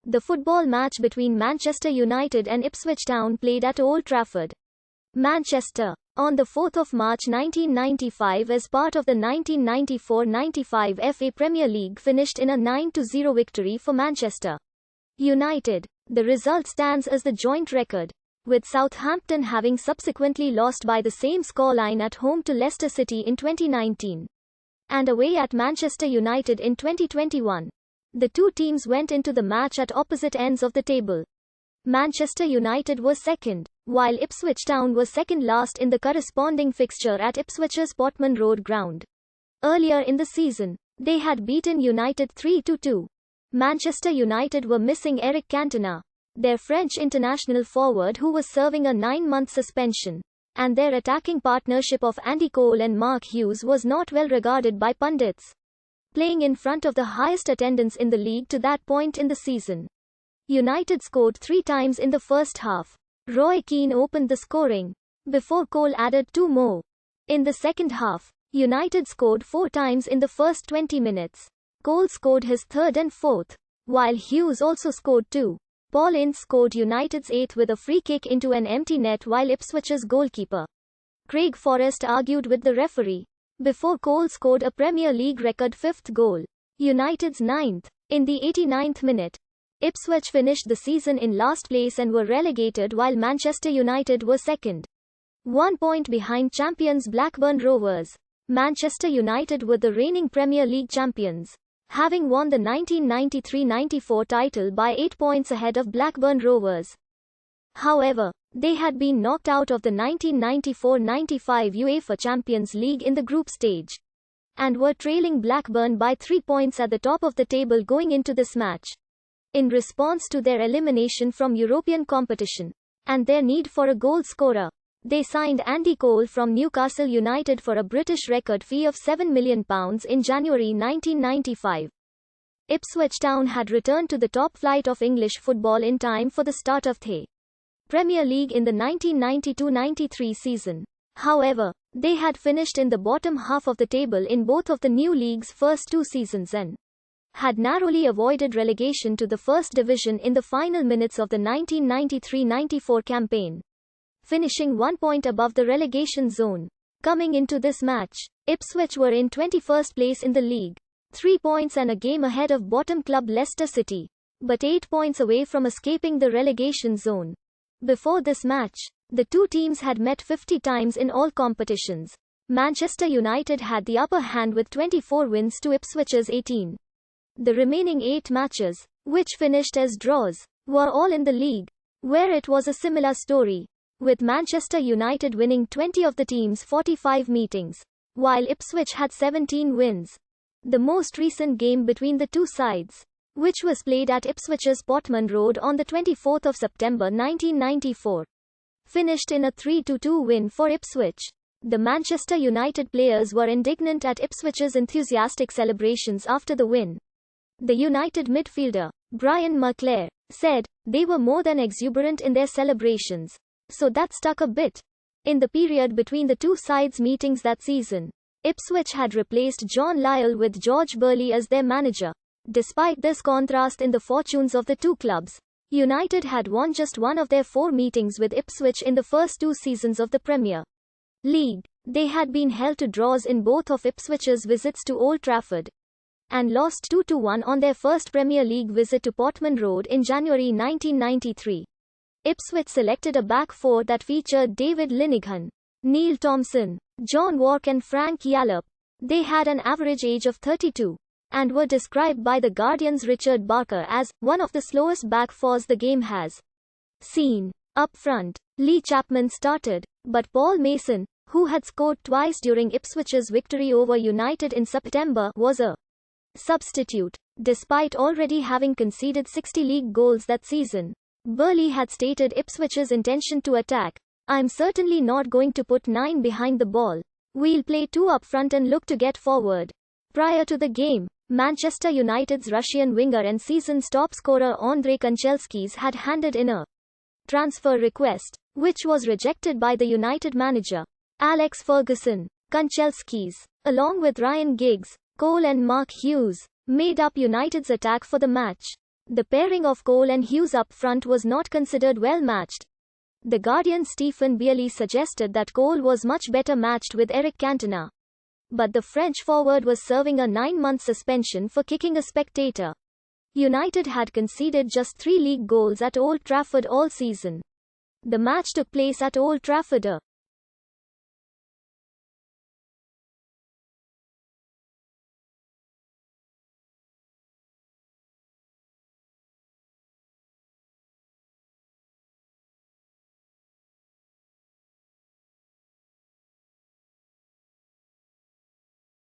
The football match between Manchester United and Ipswich Town played at Old Trafford, Manchester, on the 4th of March 1995 as part of the 1994-95 FA Premier League finished in a 9-0 victory for Manchester United. The result stands as the joint record, with Southampton having subsequently lost by the same scoreline at home to Leicester City in 2019 and away at Manchester United in 2021. The two teams went into the match at opposite ends of the table. Manchester United was second, while Ipswich Town was second last in the corresponding fixture at Ipswich's Portman Road ground. Earlier in the season, they had beaten United 3-2. Manchester United were missing Eric Cantona, their French international forward who was serving a 9-month suspension, and their attacking partnership of Andy Cole and Mark Hughes was not well regarded by pundits, playing in front of the highest attendance in the league to that point in the season. United scored 3 times in the first half. Roy Keane opened the scoring, before Cole added 2 more. In the second half, United scored 4 times in the first 20 minutes. Cole scored his 3rd and 4th, while Hughes also scored 2. Paul Ince scored United's 8th with a free kick into an empty net while Ipswich's goalkeeper Craig Forrest argued with the referee, before Cole scored a Premier League record 5th goal, United's 9th. In the 89th minute, Ipswich finished the season in last place and were relegated while Manchester United were second, 1 point behind champions Blackburn Rovers. Manchester United were the reigning Premier League champions, having won the 1993-94 title by 8 points ahead of Blackburn Rovers. However, they had been knocked out of the 1994-95 UEFA Champions League in the group stage, and were trailing Blackburn by 3 points at the top of the table going into this match. In response to their elimination from European competition, and their need for a goal scorer, they signed Andy Cole from Newcastle United for a British record fee of £7 million in January 1995. Ipswich Town had returned to the top flight of English football in time for the start of the Premier League in the 1992-93 season. However, they had finished in the bottom half of the table in both of the new league's first 2 seasons and had narrowly avoided relegation to the first division in the final minutes of the 1993-94 campaign, finishing 1 point above the relegation zone. Coming into this match, Ipswich were in 21st place in the league, 3 points and a game ahead of bottom club Leicester City, but 8 points away from escaping the relegation zone. Before this match, the two teams had met 50 times in all competitions. Manchester United had the upper hand with 24 wins to Ipswich's 18. The remaining 8 matches, which finished as draws, were all in the league, where it was a similar story, with Manchester United winning 20 of the team's 45 meetings, while Ipswich had 17 wins. The most recent game between the two sides, which was played at Ipswich's Portman Road on the 24th of September 1994, finished in a 3-2 win for Ipswich. The Manchester United players were indignant at Ipswich's enthusiastic celebrations after the win. The United midfielder, Brian McClare, said, "They were more than exuberant in their celebrations, so that stuck a bit." In the period between the two sides' meetings that season, Ipswich had replaced John Lyall with George Burley as their manager. Despite this contrast in the fortunes of the two clubs, United had won just one of their 4 meetings with Ipswich in the first 2 seasons of the Premier League. They had been held to draws in both of Ipswich's visits to Old Trafford, and lost 2-1 on their first Premier League visit to Portman Road in January 1993. Ipswich selected a back 4 that featured David Linehan, Neil Thompson, John Wark and Frank Yallop. They had an average age of 32, and were described by The Guardian's Richard Barker as one of the slowest back 4s the game has seen. Up front, Lee Chapman started, but Paul Mason, who had scored twice during Ipswich's victory over United in September, was a substitute. Despite already having conceded 60 league goals that season, Burley had stated Ipswich's intention to attack. "I'm certainly not going to put 9 behind the ball. We'll play 2 up front and look to get forward." Prior to the game, Manchester United's Russian winger and season's top scorer Andrei Kanchelskis had handed in a transfer request, which was rejected by the United manager, Alex Ferguson. Kanchelskis, along with Ryan Giggs, Cole and Mark Hughes, made up United's attack for the match. The pairing of Cole and Hughes up front was not considered well matched. The Guardian's Stephen Bearley suggested that Cole was much better matched with Eric Cantona. But the French forward was serving a 9-month suspension for kicking a spectator. United had conceded just 3 league goals at Old Trafford all season. The match took place at Old Trafford.